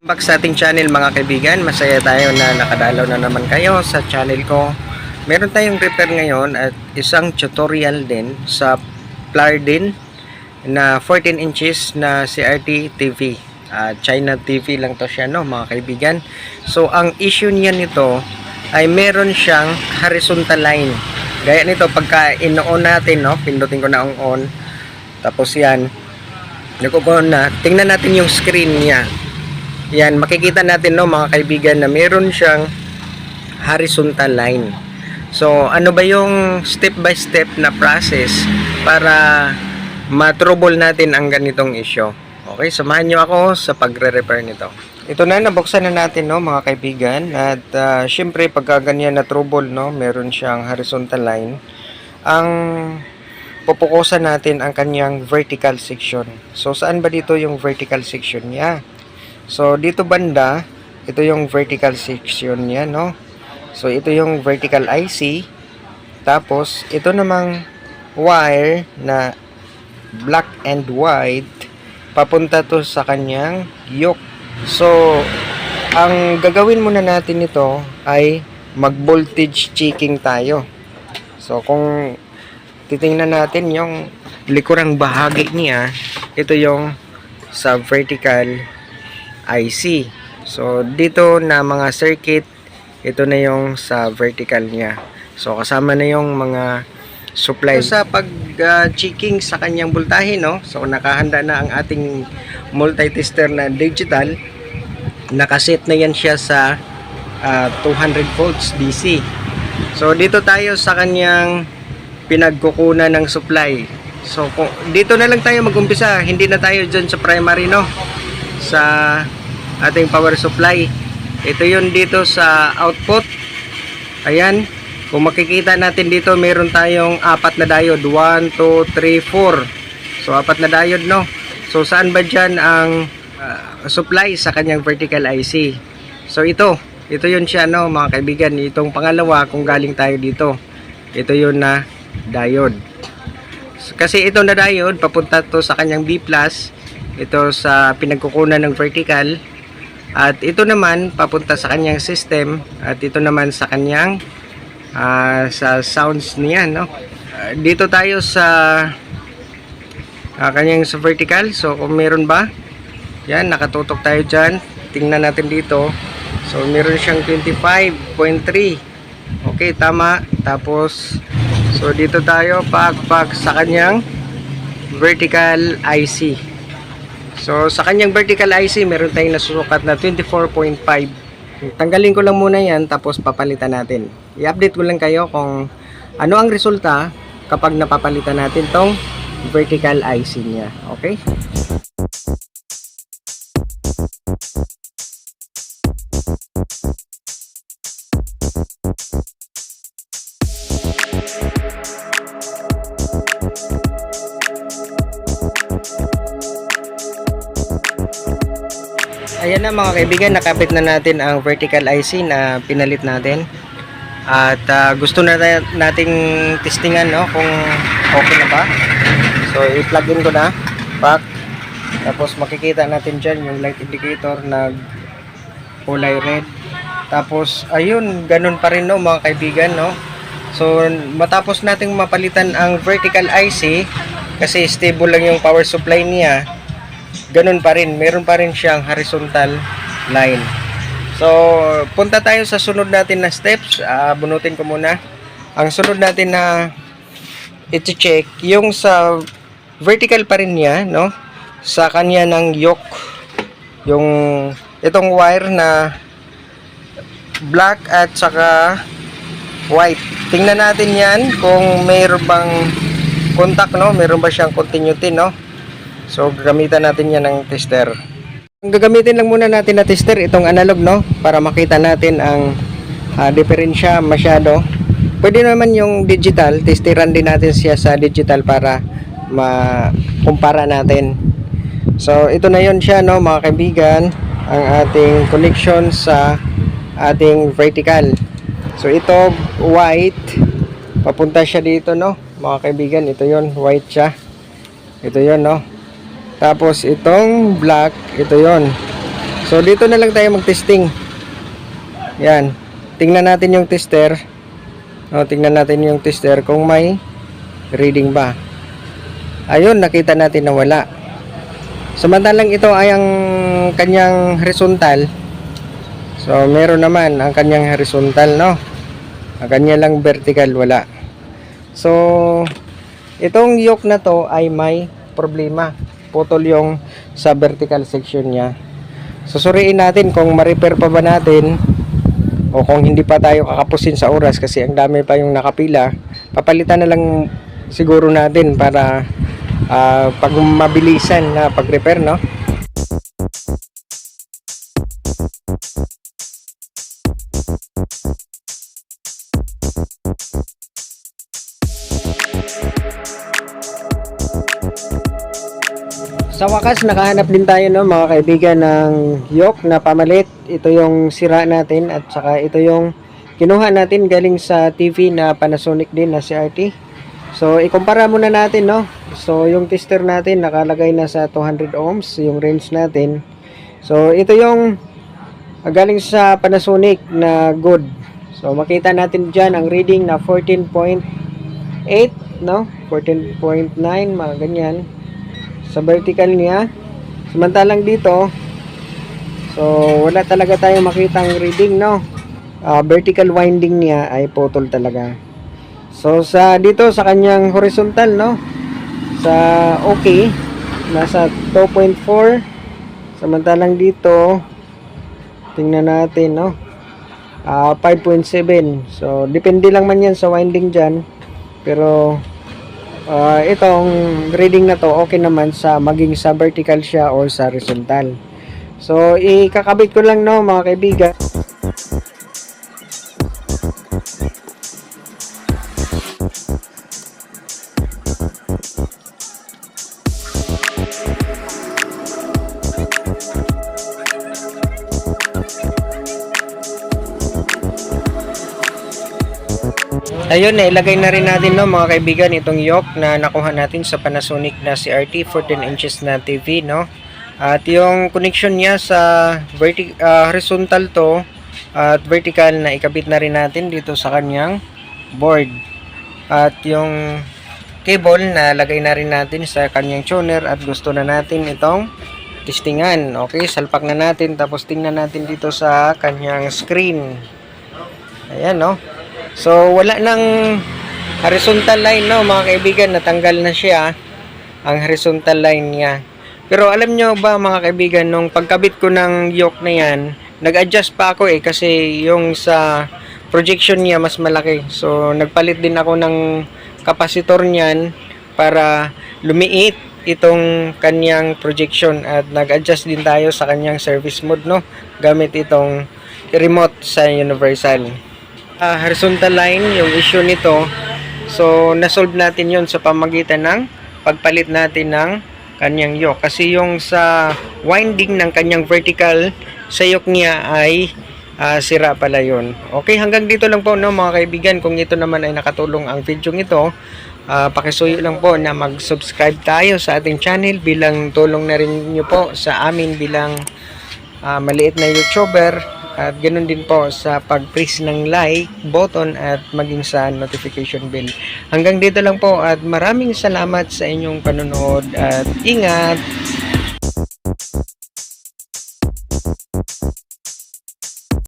Back sa ating channel mga kaibigan, masaya tayo na nakadalaw na naman kayo sa channel ko. Meron tayong repair ngayon at isang tutorial din sa Plardin na 14 inches na CRT TV. China TV lang to siya, no mga kaibigan. So ang issue niya nito ay meron siyang horizontal line. Gaya nito pagka in-on natin, no, pindutin ko na ang on. Tapos yan, nag-on na. Tingnan natin yung screen niya. Yan, makikita natin, no mga kaibigan, na meron siyang horizontal line. So ano ba yung step by step na process para matrouble natin ang ganitong issue? Okay, samahan nyo ako sa pagre-repair nito. Ito na, nabuksan na natin, no mga kaibigan. At syempre pagka ganyan na trouble, no, meron siyang horizontal line. Ang pupukusan natin ang kanyang vertical section. So saan ba dito yung vertical section niya? So dito banda, ito yung vertical section niya, no. So ito yung vertical IC. Tapos ito namang wire na black and white papunta to sa kanyang yoke. So ang gagawin muna natin nito ay mag-voltage checking tayo. So kung titingnan natin yung likurang bahagi niya, ito yung sa vertical IC. So dito na mga circuit, ito na yung sa vertical niya. So kasama na yung mga supply. So, sa pag-checking sa kanyang voltahe, no, so nakahanda na ang ating multi-tester na digital. Nakaset na yan siya sa 200 volts DC. So dito tayo sa kanyang pinagkukunan ng supply. So dito na lang tayo mag-umpisa, hindi na tayo dyan sa primary, no, sa ating power supply. Ito yun dito sa output. Ayan, kung makikita natin dito, meron tayong apat na diode, 1, 2, 3, 4. So apat na diode, no. So saan ba dyan ang supply sa kanyang vertical IC? So ito yun siya, no mga kaibigan. Itong pangalawa, kung galing tayo dito, ito yun na diode. So, kasi ito na diode papunta to sa kanyang B+, ito sa pinagkukunan ng vertical, at ito naman papunta sa kanyang system, at ito naman sa kanyang sa sounds niya, no. Dito tayo sa kanyang sa vertical. So kung meron ba, yan, nakatutok tayo dyan. Tingnan natin dito. So meron siyang 25.3. Okay, tama. Tapos so dito tayo pag sa kanyang vertical IC. So sa kanyang vertical IC, meron tayong nasusukat na 24.5. Tanggalin ko lang muna yan, tapos papalitan natin. I-update ko lang kayo kung ano ang resulta kapag napapalitan natin tong vertical IC niya. Okay? Ayan na mga kaibigan, nakapit na natin ang vertical IC na pinalit natin. At gusto na nating testingan, no, kung okay na ba. So i-plug in ko na, back. Tapos makikita natin dyan yung light indicator na kulay red. Tapos ayun, ganun pa rin, no mga kaibigan, no. So matapos nating mapalitan ang vertical IC, kasi stable lang yung power supply niya, ganun pa rin, meron pa rin siyang horizontal line. So punta tayo sa sunod natin na steps. Bunutin ko muna. Ang sunod natin na i-check yung sa vertical pa rin niya, no, sa kanya ng yoke, yung itong wire na black at saka white. Tingnan natin yan kung mayroon bang contact, no, mayroon ba siyang continuity, no. So gagamitan natin yan ng tester. Gagamitin lang muna natin na tester itong analog, no, para makita natin ang diferensya masyado. Pwede naman yung digital, testeran din natin siya sa digital para makumpara natin. So ito na yon siya, no mga kaibigan, ang ating connection sa ating vertical. So ito white, papunta siya dito, no mga kaibigan. Ito yon, white siya. Ito yon, no? Tapos itong black, ito yon. So dito na lang tayo mag-testing. Yan. Tingnan natin yung tester. No, tingnan natin yung tester kung may reading ba. Ayun, nakita natin na wala. Samantalang ito ay ang kanyang horizontal. So meron naman ang kanyang horizontal, no? Ang kanya lang vertical wala. So itong yoke na to ay may problema. Putol yung sa vertical section niya. Susuriin natin kung ma-repair pa ba natin o kung hindi pa tayo kakapusin sa oras kasi ang dami pa yung nakapila. Papalitan na lang siguro natin para pag mabilisan na pag-repair, no? Sa wakas, nakahanap din tayo, no, mga kaibigan, ng yoke na pamalit. Ito yung sira natin at saka ito yung kinuha natin galing sa TV na Panasonic din na CRT. So, ikumpara muna natin, no. So, yung tester natin nakalagay na sa 200 ohms, yung range natin. So, ito yung galing sa Panasonic na good. So, makita natin dyan ang reading na 14.8, no? 14.9, mga ganyan. Sa vertical niya. Samantalang dito, so wala talaga tayong makitang reading, no? Vertical winding niya ay putol talaga. So sa dito sa kanyang horizontal, no, sa okay nasa 2.4. Samantalang dito tingnan natin, no, 5.7. So depende lang man yan sa winding dyan, pero itong reading na to okay naman sa maging sa vertical siya or sa horizontal. So ikakabit ko lang, no, mga kaibigan. Ayun, nailagay na rin natin, no, mga kaibigan, itong yoke na nakuha natin sa Panasonic na CRT 14 inches na TV, no. At yung connection niya sa horizontal to at vertical na ikabit na rin natin dito sa kanyang board. At yung cable na lagay na rin natin sa kanyang tuner at gusto na natin itong testingan. Okay, salpak na natin tapos tingnan natin dito sa kanyang screen. Ayan, no. So wala nang horizontal line, no, mga kaibigan, natanggal na siya ang horizontal line niya. Pero alam nyo ba, mga kaibigan, nung pagkabit ko ng yoke na yan, nag-adjust pa ako kasi yung sa projection niya mas malaki. So nagpalit din ako ng kapasitor niyan para lumiit itong kanyang projection at nag-adjust din tayo sa kanyang service mode, no, gamit itong remote sa universal. Horizontal line yung issue nito, so nasolve natin yon sa pamagitan ng pagpalit natin ng kanyang yoke, kasi yung sa winding ng kanyang vertical sa yoke niya ay sira pala yon. Okay, hanggang dito lang po, no, mga kaibigan. Kung ito naman ay nakatulong ang video ito, pakisuyo lang po na mag-subscribe tayo sa ating channel bilang tulong na rin nyo po sa amin bilang maliit na YouTuber. At ganoon din po sa pag-press ng like button at maging sa notification bell. Hanggang dito lang po at maraming salamat sa inyong panonood at ingat!